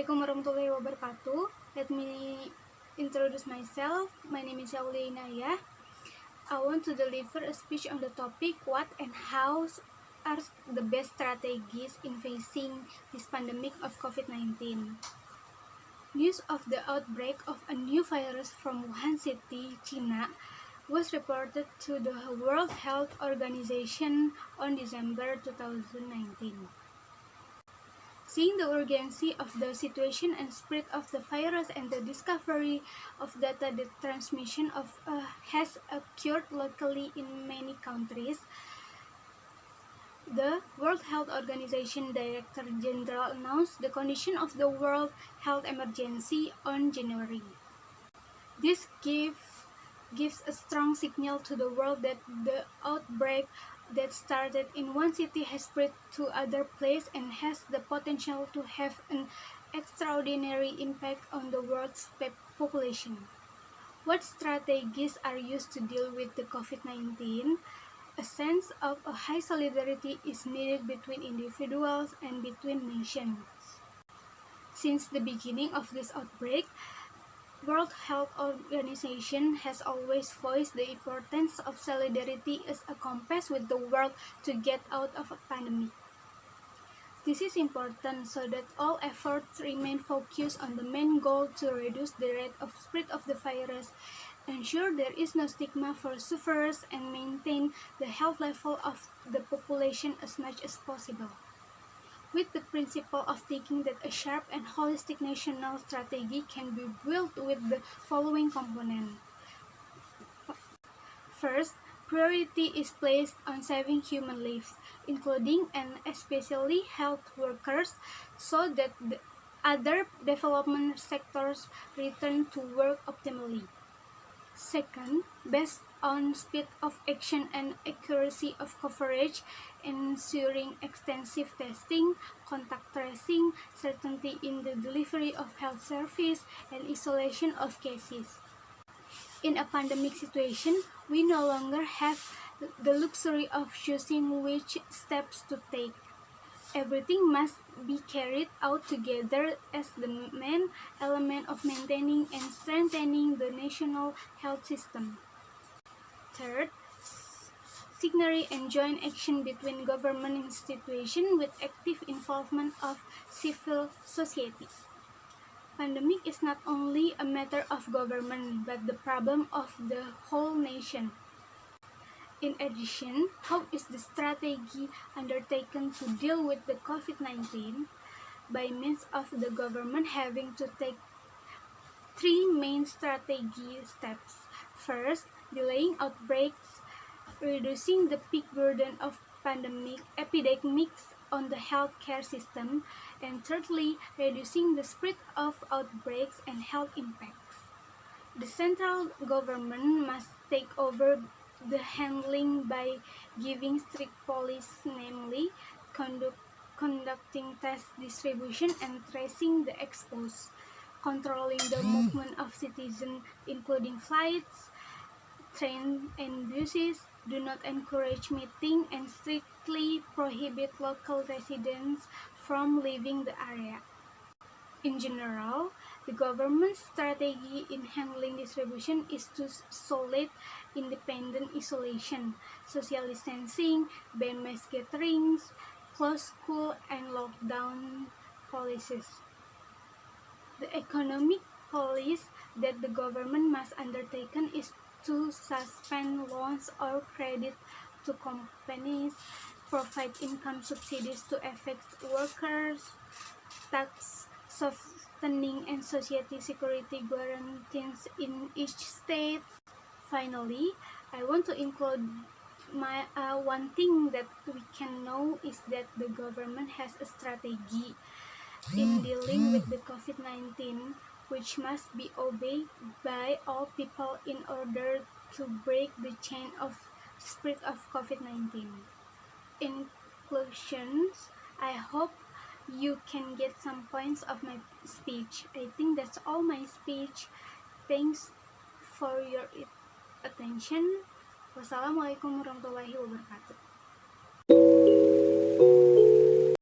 Assalamualaikum warahmatullahi wabarakatuh. Let me introduce myself. My name is Aulia Inayah. I want to deliver a speech on the topic what and how are the best strategies in facing this pandemic of COVID-19. News of the outbreak of a new virus from Wuhan City, China, was reported to the World Health Organization on December 2019. Seeing the urgency of the situation and spread of the virus and the discovery of data that transmission has occurred locally in many countries, the World Health Organization Director General announced the condition of the World Health Emergency on January. This gives a strong signal to the world that the outbreak that started in one city has spread to other places and has the potential to have an extraordinary impact on the world's population. What strategies are used to deal with the COVID-19? A sense of a high solidarity is needed between individuals and between nations. Since the beginning of this outbreak, World Health Organization has always voiced the importance of solidarity as a compass with the world to get out of a pandemic. This is important so that all efforts remain focused on the main goal to reduce the rate of spread of the virus, ensure there is no stigma for sufferers, and maintain the health level of the population as much as possible, with the principle of thinking that a sharp and holistic national strategy can be built with the following components. First, priority is placed on saving human lives, including and especially health workers, so that the other development sectors return to work optimally. Second, based on speed of action and accuracy of coverage, ensuring extensive testing, contact tracing, certainty in the delivery of health service, and isolation of cases. In a pandemic situation, we no longer have the luxury of choosing which steps to take. Everything must be carried out together as the main element of maintaining and strengthening the national health system. Third, synergy and joint action between government institutions with active involvement of civil society. Pandemic is not only a matter of government, but the problem of the whole nation. In addition, how is the strategy undertaken to deal with the COVID-19? By means of the government having to take three main strategy steps. First, delaying outbreaks, reducing the peak burden of epidemics on the healthcare system, and thirdly, reducing the spread of outbreaks and health impacts. The central government must take over the handling by giving strict policy, namely conducting test distribution and tracing the exposed, controlling the movement of citizens, including flights, trains, and buses, do not encourage meeting, and strictly prohibit local residents from leaving the area. In general, the government's strategy in handling distribution is to solid independent isolation, social distancing, ban mass gatherings, close school, and lockdown policies. The economic policy that the government must undertake is to suspend loans or credit to companies, provide income subsidies to affected workers, tax softening and society security guarantees in each state. Finally, I want to include one thing that we can know is that the government has a strategy in dealing with the COVID-19, which must be obeyed by all people in order to break the chain of spread of COVID-19. In conclusion, I hope you can get some points of my speech. I think that's all my speech. Thanks for your attention. Wassalamualaikum warahmatullahi wabarakatuh.